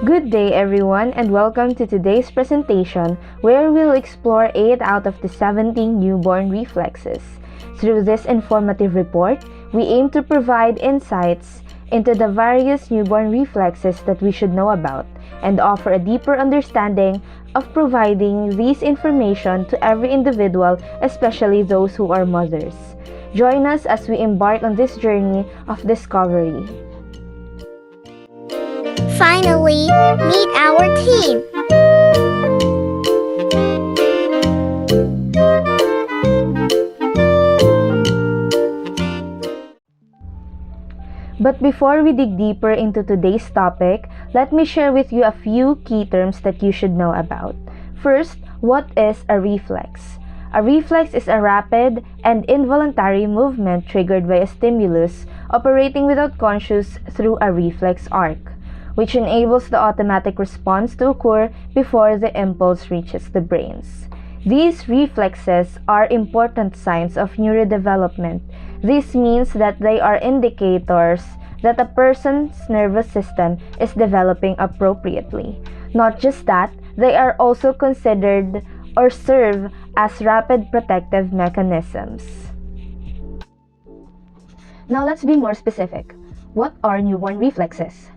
Good day everyone and welcome to today's presentation where we'll explore 8 out of the 17 newborn reflexes. Through this informative report, we aim to provide insights into the various newborn reflexes that we should know about and offer a deeper understanding of providing these information to every individual, especially those who are mothers. Join us as we embark on this journey of discovery. Finally, meet our team. But before we dig deeper into today's topic, let me share with you a few key terms that you should know about. First, what is a reflex? A reflex is a rapid and involuntary movement triggered by a stimulus operating without conscious through a reflex arc, which enables the automatic response to occur before the impulse reaches the brains. These reflexes are important signs of neurodevelopment. This means that they are indicators that a person's nervous system is developing appropriately. Not just that, they are also considered or serve as rapid protective mechanisms. Now let's be more specific. What are newborn reflexes?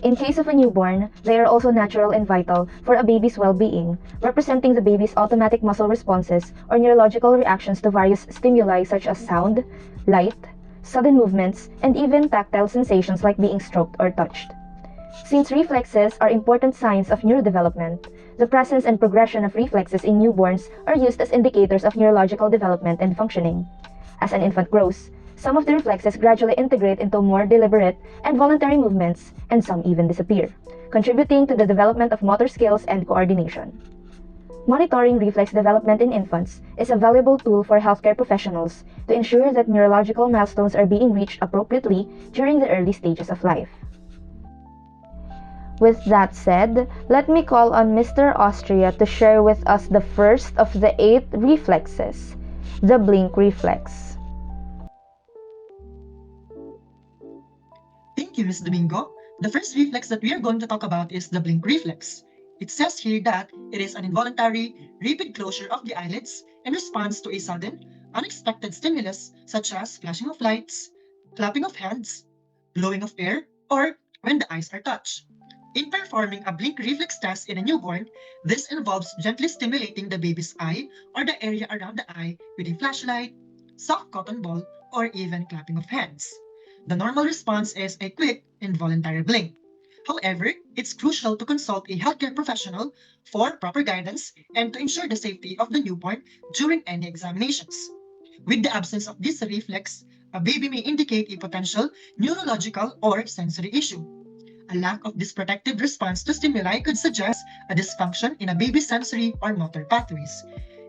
In case of a newborn, they are also natural and vital for a baby's well-being, representing the baby's automatic muscle responses or neurological reactions to various stimuli such as sound, light, sudden movements, and even tactile sensations like being stroked or touched. Since reflexes are important signs of neurodevelopment, the presence and progression of reflexes in newborns are used as indicators of neurological development and functioning. As an infant grows, some of the reflexes gradually integrate into more deliberate and voluntary movements, and some even disappear, contributing to the development of motor skills and coordination. Monitoring reflex development in infants is a valuable tool for healthcare professionals to ensure that neurological milestones are being reached appropriately during the early stages of life. With that said, let me call on Mr. Austria to share with us the first of the 8 reflexes, the blink reflex. Thank you, Ms. Domingo. The first reflex that we are going to talk about is the blink reflex. It says here that it is an involuntary, rapid closure of the eyelids in response to a sudden, unexpected stimulus such as flashing of lights, clapping of hands, blowing of air, or when the eyes are touched. In performing a blink reflex test in a newborn, this involves gently stimulating the baby's eye or the area around the eye with a flashlight, soft cotton ball, or even clapping of hands. The normal response is a quick, involuntary blink. However, it's crucial to consult a healthcare professional for proper guidance and to ensure the safety of the newborn during any examinations. With the absence of this reflex, a baby may indicate a potential neurological or sensory issue. A lack of this protective response to stimuli could suggest a dysfunction in a baby's sensory or motor pathways.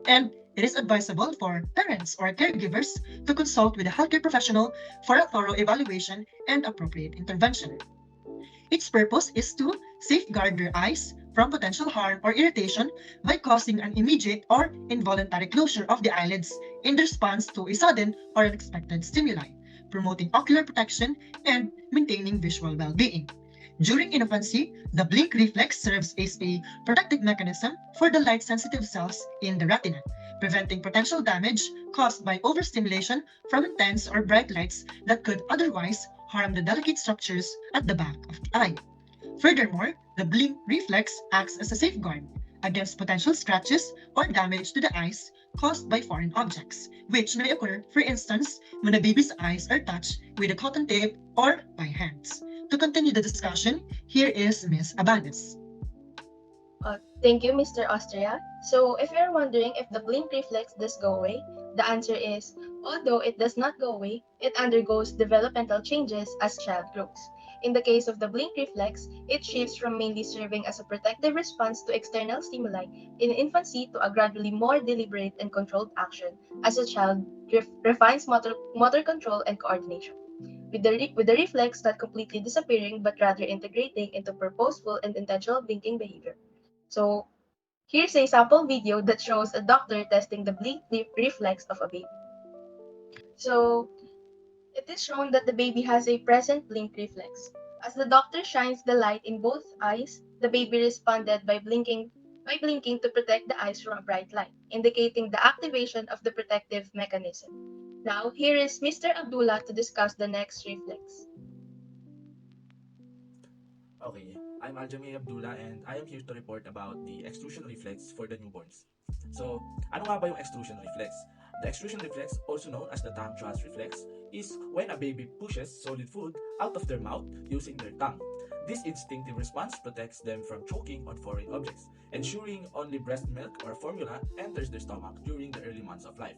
And it is advisable for parents or caregivers to consult with a healthcare professional for a thorough evaluation and appropriate intervention. Its purpose is to safeguard their eyes from potential harm or irritation by causing an immediate or involuntary closure of the eyelids in response to a sudden or unexpected stimuli, promoting ocular protection and maintaining visual well-being. During infancy, the blink reflex serves as a protective mechanism for the light-sensitive cells in the retina, preventing potential damage caused by overstimulation from intense or bright lights that could otherwise harm the delicate structures at the back of the eye. Furthermore, the blink reflex acts as a safeguard against potential scratches or damage to the eyes caused by foreign objects, which may occur, for instance, when a baby's eyes are touched with a cotton tape or by hands. To continue the discussion, here is Ms. Abanes. Thank you, Mr. Austria. So, if you're wondering if the blink reflex does go away, the answer is, although it does not go away, it undergoes developmental changes as child grows. In the case of the blink reflex, it shifts from mainly serving as a protective response to external stimuli in infancy to a gradually more deliberate and controlled action as a child refines motor control and coordination, with the reflex not completely disappearing but rather integrating into purposeful and intentional blinking behavior. So, here's a sample video that shows a doctor testing the blink reflex of a baby. So, it is shown that the baby has a present blink reflex. As the doctor shines the light in both eyes, the baby responded by blinking to protect the eyes from a bright light, indicating the activation of the protective mechanism. Now, here is Mr. Abdullah to discuss the next reflex. Okay, I'm Abdullah and I am here to report about the extrusion reflex for the newborns. So, ano nga ba yung extrusion reflex? The extrusion reflex, also known as the tongue thrust reflex, is when a baby pushes solid food out of their mouth using their tongue. This instinctive response protects them from choking on foreign objects, ensuring only breast milk or formula enters their stomach during the early months of life.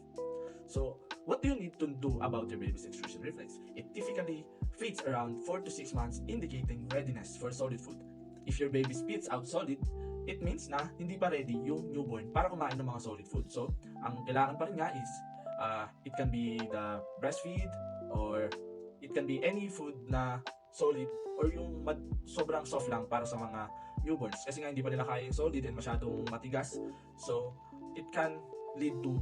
So, what do you need to do about your baby's extrusion reflex? It typically fades around 4 to 6 months, indicating readiness for solid food. If your baby spits out solid, it means na hindi pa ready yung newborn para kumain ng mga solid food. So, ang kailangan pa rin nga is, it can be the breastfeed or it can be any food na solid or yung sobrang soft lang para sa mga newborns. Kasi nga hindi pa nila kaya yung solid and masyadong matigas. So, it can lead to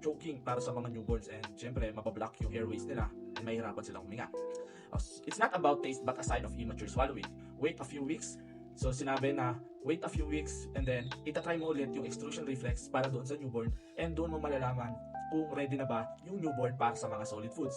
choking para sa mga newborns and syempre mapablock yung airways nila and mahirapan silang huminga. It's not about taste but a sign of immature swallowing. Wait a few weeks. So sinabi na wait a few weeks and then itatry mo ulit yung extrusion reflex para doon sa newborn and doon mo malalaman kung ready na ba yung newborn para sa mga solid foods.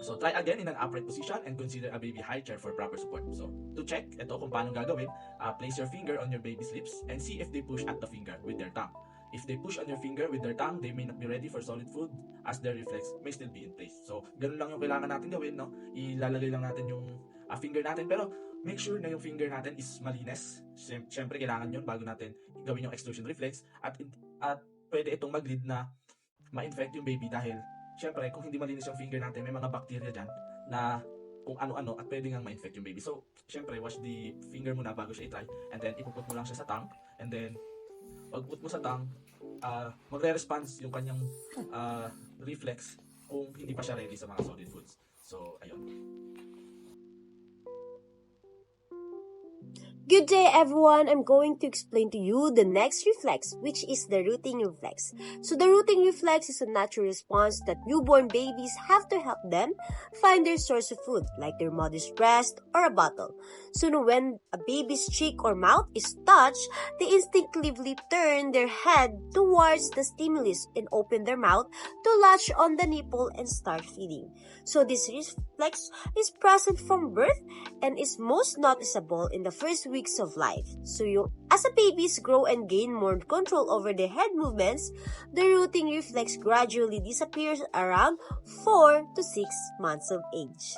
So try again in an upright position and consider a baby high chair for proper support. So to check ito kung paano gagawin, place your finger on your baby's lips and see if they push at the finger with their tongue. If they push on your finger with their tongue, they may not be ready for solid food as their reflex may still be in place. So, ganun lang yung kailangan natin gawin, no? Ilalagay lang natin yung finger natin, pero make sure na yung finger natin is malinis. Siyempre, kailangan yun bago natin gawin yung extrusion reflex at pwede itong mag-lead na ma-infect yung baby dahil siyempre, kung hindi malinis yung finger natin, may mga bacteria dyan na kung ano-ano at pwede nga ma-infect yung baby. So, siyempre, wash the finger muna bago siya i-try and then ipuput mo lang siya sa tongue and then pag-put mo sa tongue, magre-response yung kanyang reflex kung hindi pa siya ready sa mga solid foods. So, ayun. Good day everyone! I'm going to explain to you the next reflex, which is the rooting reflex. So the rooting reflex is a natural response that newborn babies have to help them find their source of food, like their mother's breast or a bottle. So when a baby's cheek or mouth is touched, they instinctively turn their head towards the stimulus and open their mouth to latch on the nipple and start feeding. So this reflex is present from birth and is most noticeable in the first weeks of life. So as a babies grow and gain more control over their head movements, the rooting reflex gradually disappears around 4 to 6 months of age.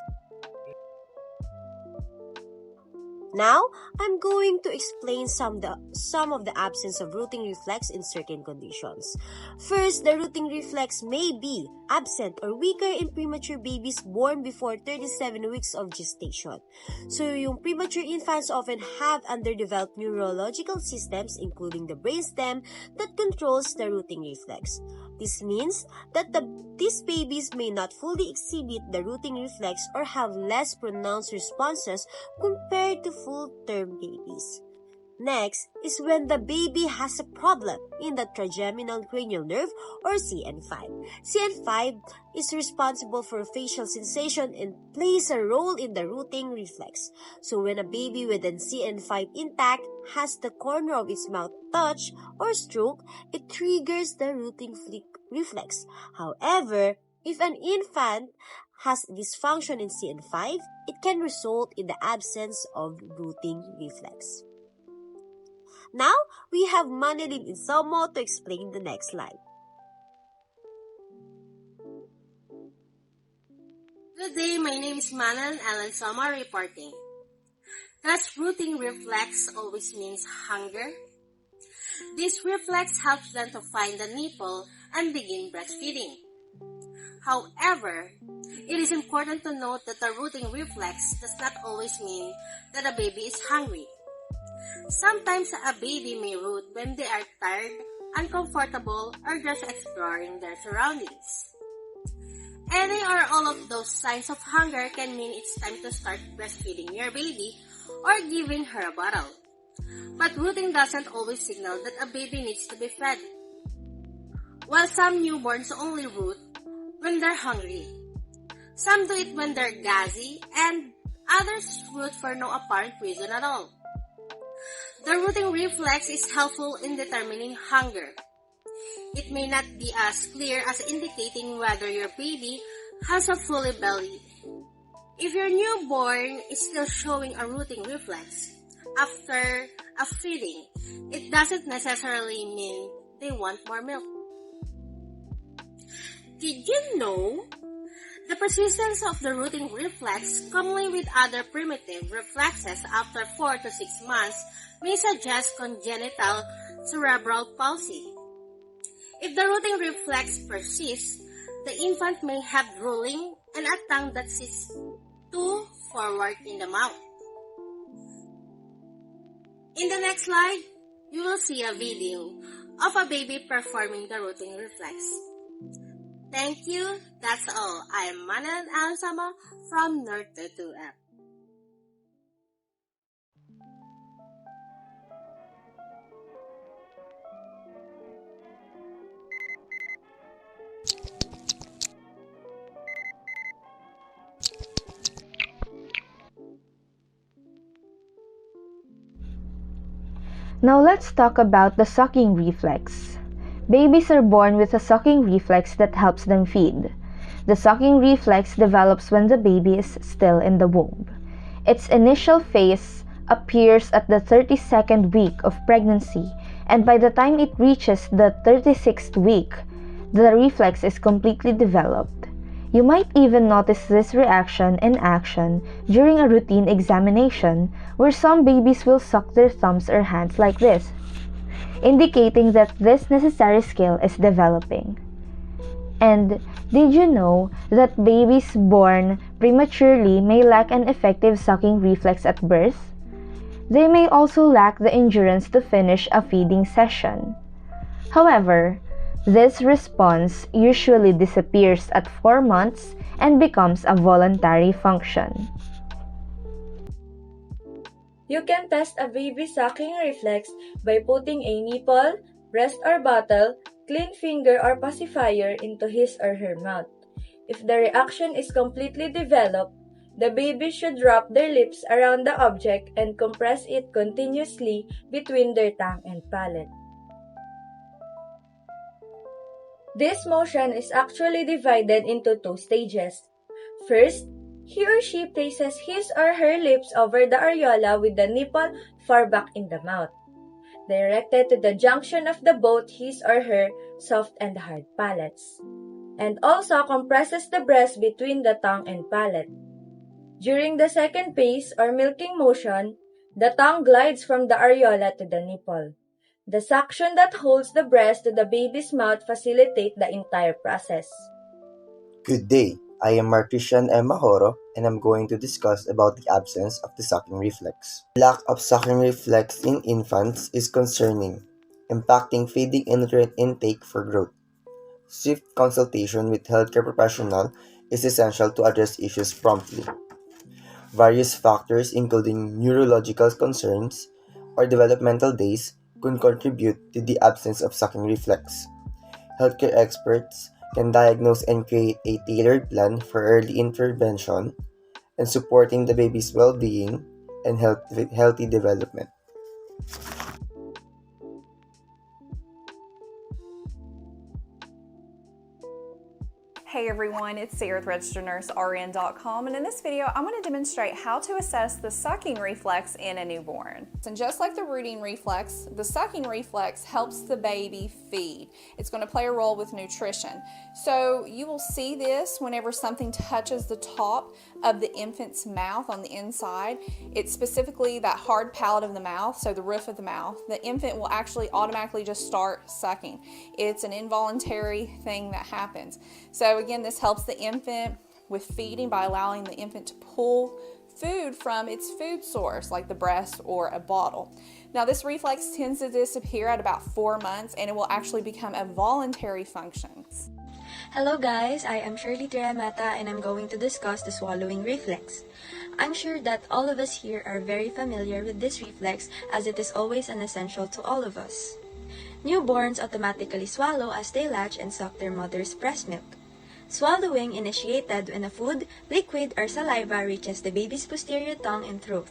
Now, I'm going to explain some of the absence of rooting reflex in certain conditions. First, the rooting reflex may be absent or weaker in premature babies born before 37 weeks of gestation. So, yung premature infants often have underdeveloped neurological systems, including the brainstem, that controls the rooting reflex. This means that these babies may not fully exhibit the rooting reflex or have less pronounced responses compared to full-term babies. Next is when the baby has a problem in the trigeminal cranial nerve or CN5. CN5 is responsible for facial sensation and plays a role in the rooting reflex. So when a baby with an CN5 intact has the corner of its mouth touched or stroke, it triggers the rooting reflex. However, if an infant has dysfunction in CN5, it can result in the absence of rooting reflex. Now, we have Manilin Ensomo to explain the next slide. Good day, my name is Manilin Ensomo reporting. Does rooting reflex always means hunger? This reflex helps them to find the nipple and begin breastfeeding. However, it is important to note that the rooting reflex does not always mean that a baby is hungry. Sometimes a baby may root when they are tired, uncomfortable, or just exploring their surroundings. Any or all of those signs of hunger can mean it's time to start breastfeeding your baby or giving her a bottle. But rooting doesn't always signal that a baby needs to be fed. While some newborns only root when they're hungry, some do it when they're gassy, and Others root for no apparent reason at all. The rooting reflex is helpful in determining hunger. It may not be as clear as indicating whether your baby has a full belly. If your newborn is still showing a rooting reflex after a feeding, it doesn't necessarily mean they want more milk. Did you know? The persistence of the rooting reflex, commonly with other primitive reflexes after 4 to 6 months, may suggest congenital cerebral palsy. If the rooting reflex persists, the infant may have drooling and a tongue that sits too forward in the mouth. In the next slide, you will see a video of a baby performing the rooting reflex. Thank you. That's all. I am Manal Alsama from NUR22F. Now let's talk about the sucking reflex. Babies are born with a sucking reflex that helps them feed. The sucking reflex develops when the baby is still in the womb. Its initial phase appears at the 32nd week of pregnancy, and by the time it reaches the 36th week, the reflex is completely developed. You might even notice this reaction in action during a routine examination where some babies will suck their thumbs or hands like this, indicating that this necessary skill is developing. And did you know that babies born prematurely may lack an effective sucking reflex at birth? They may also lack the endurance to finish a feeding session. However, this response usually disappears at 4 months and becomes a voluntary function. You can test a baby sucking reflex by putting a nipple, breast or bottle, clean finger or pacifier into his or her mouth. If the reaction is completely developed, the baby should wrap their lips around the object and compress it continuously between their tongue and palate. This motion is actually divided into 2 stages. First, he or she places his or her lips over the areola with the nipple far back in the mouth, directed to the junction of both his or her soft and hard palates, and also compresses the breast between the tongue and palate. During the second phase or milking motion, the tongue glides from the areola to the nipple. The suction that holds the breast to the baby's mouth facilitates the entire process. Good day, I am Marcristian M. Ahorro, and I'm going to discuss about the absence of the sucking reflex. Lack of sucking reflex in infants is concerning, impacting feeding and nutrient intake for growth. Swift consultation with healthcare professional is essential to address issues promptly. Various factors, including neurological concerns or developmental days, could contribute to the absence of sucking reflex. Healthcare experts can diagnose and create a tailored plan for early intervention and supporting the baby's well-being and healthy development. Hey everyone, it's Sarah with RegisteredNurseRN.com, and in this video I'm going to demonstrate how to assess the sucking reflex in a newborn. And just like the rooting reflex, the sucking reflex helps the baby feed. It's going to play a role with nutrition. So you will see this whenever something touches the top of the infant's mouth on the inside. It's specifically that hard palate of the mouth, so the roof of the mouth. The infant will actually automatically just start sucking. It's an involuntary thing that happens. So again, this helps the infant with feeding by allowing the infant to pull food from its food source, like the breast or a bottle. Now, this reflex tends to disappear at about 4 months, and it will actually become a voluntary function. Hello guys, I am Shirley Mata, and I'm going to discuss the swallowing reflex. I'm sure that all of us here are very familiar with this reflex, as it is always an essential to all of us. Newborns automatically swallow as they latch and suck their mother's breast milk. Swallowing initiated when a food, liquid, or saliva reaches the baby's posterior tongue and throat.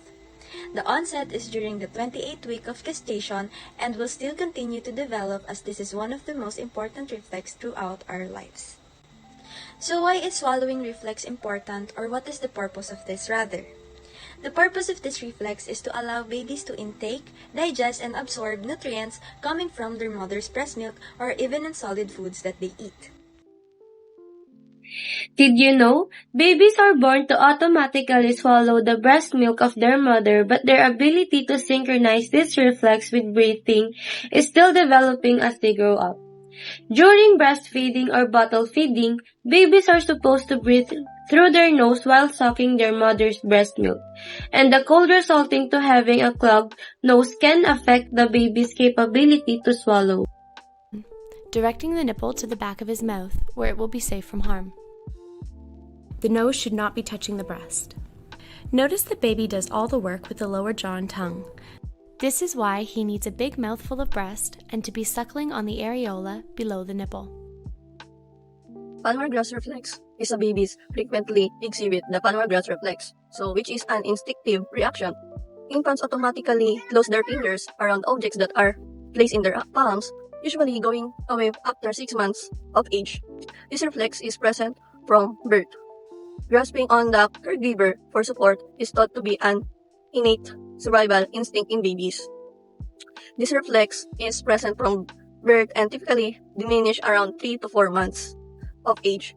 The onset is during the 28th week of gestation and will still continue to develop, as this is one of the most important reflex throughout our lives. So why is swallowing reflex important, or what is the purpose of this rather? The purpose of this reflex is to allow babies to intake, digest, and absorb nutrients coming from their mother's breast milk or even in solid foods that they eat. Did you know? Babies are born to automatically swallow the breast milk of their mother, but their ability to synchronize this reflex with breathing is still developing as they grow up. During breastfeeding or bottle feeding, babies are supposed to breathe through their nose while sucking their mother's breast milk, and the cold resulting to having a clogged nose can affect the baby's capability to swallow. Directing the nipple to the back of his mouth, where it will be safe from harm. The nose should not be touching the breast. Notice the baby does all the work with the lower jaw and tongue. This is why he needs a big mouthful of breast and to be suckling on the areola below the nipple. Palmar grasp reflex is a babies frequently exhibit the palmar grasp reflex, which is an instinctive reaction. Infants automatically close their fingers around objects that are placed in their palms, usually going away after 6 months of age. This reflex is present from birth. Grasping on the caregiver for support is thought to be an innate survival instinct in babies. This reflex is present from birth and typically diminish around 3 to 4 months of age.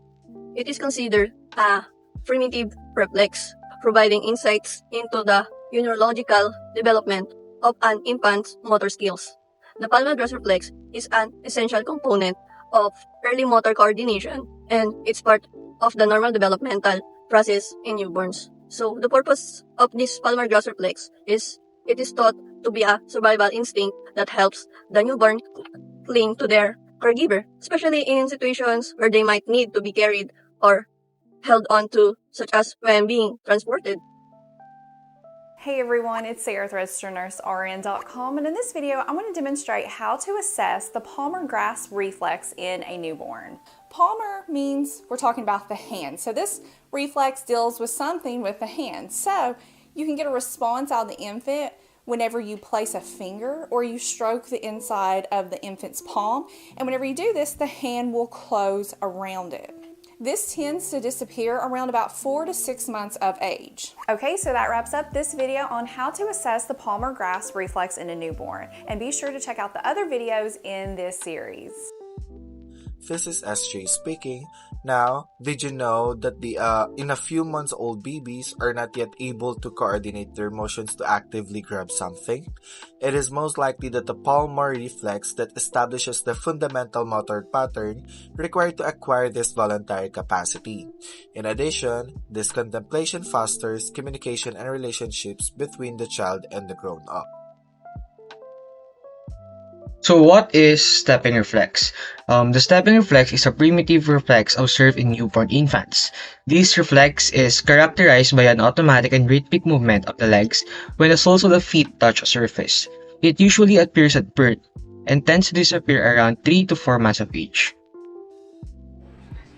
It is considered a primitive reflex, providing insights into the neurological development of an infant's motor skills. The palmar grasp reflex is an essential component of early motor coordination, and it's part of the normal developmental process in newborns. So the purpose of this palmar grasp reflex is it is thought to be a survival instinct that helps the newborn cling to their caregiver, especially in situations where they might need to be carried or held onto, such as when being transported. Hey everyone, it's Sarah with RegisteredNurseRN.com, and in this video I'm going to demonstrate how to assess the palmar grasp reflex in a newborn. Palmar means we're talking about the hand, so this reflex deals with something with the hand. So you can get a response out of the infant whenever you place a finger or you stroke the inside of the infant's palm, and whenever you do this, the hand will close around it. This tends to disappear around about 4 to 6 months of age. Okay, so that wraps up this video on how to assess the palmar grasp reflex in a newborn. And be sure to check out the other videos in this series. This is SJ speaking. Now, did you know that in a few months old babies are not yet able to coordinate their motions to actively grab something? It is most likely that the palmar reflex that establishes the fundamental motor pattern required to acquire this voluntary capacity. In addition, this contemplation fosters communication and relationships between the child and the grown-up. So what is stepping reflex? The stepping reflex is a primitive reflex observed in newborn infants. This reflex is characterized by an automatic and rhythmic movement of the legs when the soles of the feet touch a surface. It usually appears at birth and tends to disappear around 3 to 4 months of age.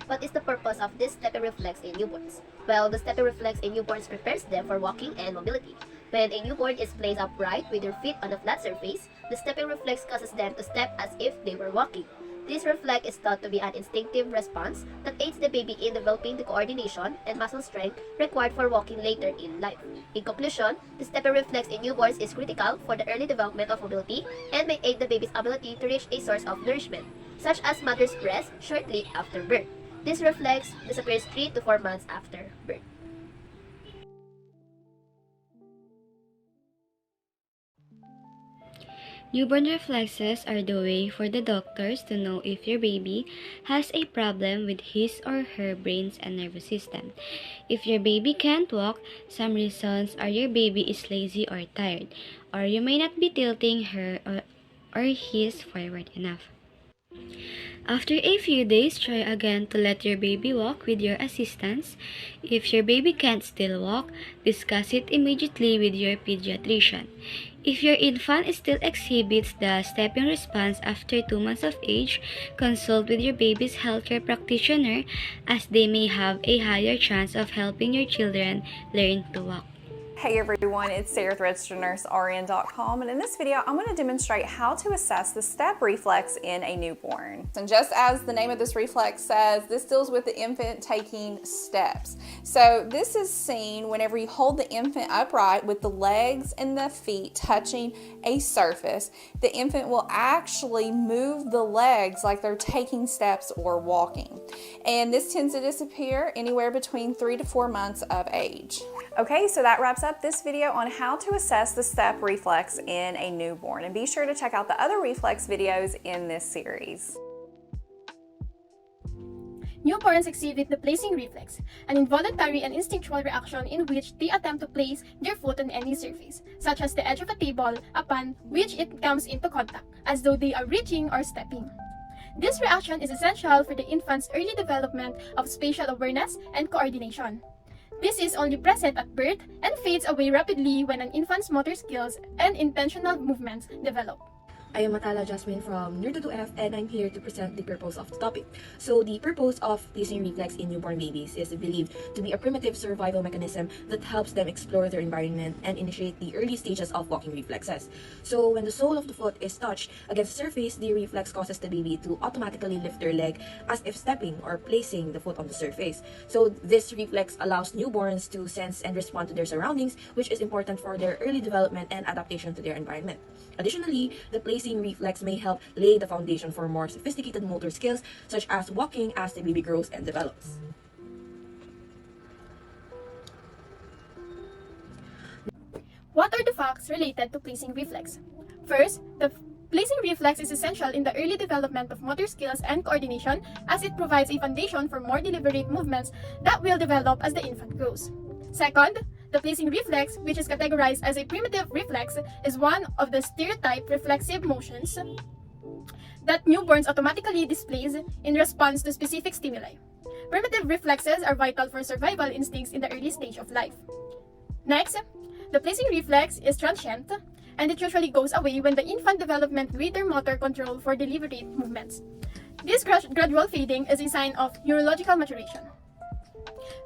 What is the purpose of this stepping reflex in newborns? Well, the stepping reflex in newborns prepares them for walking and mobility. When a newborn is placed upright with their feet on a flat surface, the stepping reflex causes them to step as if they were walking. This reflex is thought to be an instinctive response that aids the baby in developing the coordination and muscle strength required for walking later in life. In conclusion, the stepping reflex in newborns is critical for the early development of mobility and may aid the baby's ability to reach a source of nourishment, such as mother's breast shortly after birth. This reflex disappears 3 to 4 months after birth. Newborn reflexes are the way for the doctors to know if your baby has a problem with his or her brains and nervous system. If your baby can't walk, some reasons are your baby is lazy or tired, or you may not be tilting her or his forward enough. After a few days, try again to let your baby walk with your assistance. If your baby can't still walk, discuss it immediately with your pediatrician. If your infant still exhibits the stepping response after 2 months of age, consult with your baby's healthcare practitioner as they may have a higher chance of helping your children learn to walk. Hey everyone, it's Sarah with RegisteredNurseRN.com, and in this video I'm going to demonstrate how to assess the step reflex in a newborn. And just as the name of this reflex says, this deals with the infant taking steps. So this is seen whenever you hold the infant upright with the legs and the feet touching a surface. The infant will actually move the legs like they're taking steps or walking. And this tends to disappear anywhere between 3 to 4 months of age. Okay, so that wraps up this video on how to assess the step reflex in a newborn, and be sure to check out the other reflex videos in this series. Newborns exhibit the placing reflex, an involuntary and instinctual reaction in which they attempt to place their foot on any surface, such as the edge of a table upon which it comes into contact, as though they are reaching or stepping. This reaction is essential for the infant's early development of spatial awareness and coordination. This is only present at birth and fades away rapidly when an infant's motor skills and intentional movements develop. I am Matala Jasmine from NUR22F, and I'm here to present the purpose of the topic. So the purpose of placing reflex in newborn babies is believed to be a primitive survival mechanism that helps them explore their environment and initiate the early stages of walking reflexes. So when the sole of the foot is touched against the surface, the reflex causes the baby to automatically lift their leg as if stepping or placing the foot on the surface. So this reflex allows newborns to sense and respond to their surroundings, which is important for their early development and adaptation to their environment. Additionally, the placing reflex may help lay the foundation for more sophisticated motor skills, such as walking as the baby grows and develops. What are the facts related to placing reflex? First, the placing reflex is essential in the early development of motor skills and coordination, as it provides a foundation for more deliberate movements that will develop as the infant grows. Second, the placing reflex, which is categorized as a primitive reflex, is one of the stereotype reflexive motions that newborns automatically displays in response to specific stimuli. Primitive reflexes are vital for survival instincts in the early stage of life. Next, the placing reflex is transient, and it usually goes away when the infant development greater motor control for deliberate movements. This gradual fading is a sign of neurological maturation.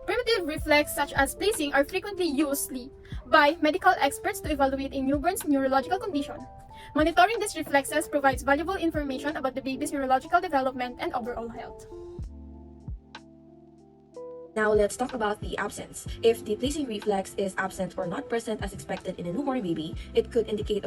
Primitive reflexes such as placing are frequently used by medical experts to evaluate a newborn's neurological condition. Monitoring these reflexes provides valuable information about the baby's neurological development and overall health. Now let's talk about the absence. If the placing reflex is absent or not present as expected in a newborn baby, it could indicate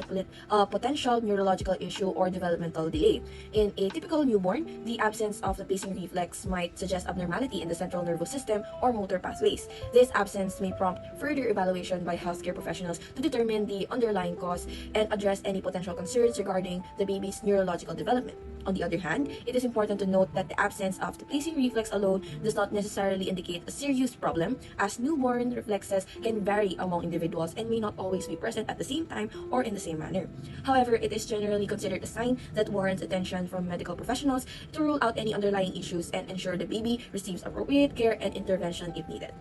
a potential neurological issue or developmental delay. In a typical newborn, the absence of the placing reflex might suggest abnormality in the central nervous system or motor pathways. This absence may prompt further evaluation by healthcare professionals to determine the underlying cause and address any potential concerns regarding the baby's neurological development. On the other hand, it is important to note that the absence of the placing reflex alone does not necessarily indicate a serious problem, as newborn reflexes can vary among individuals and may not always be present at the same time or in the same manner. However, it is generally considered a sign that warrants attention from medical professionals to rule out any underlying issues and ensure the baby receives appropriate care and intervention if needed.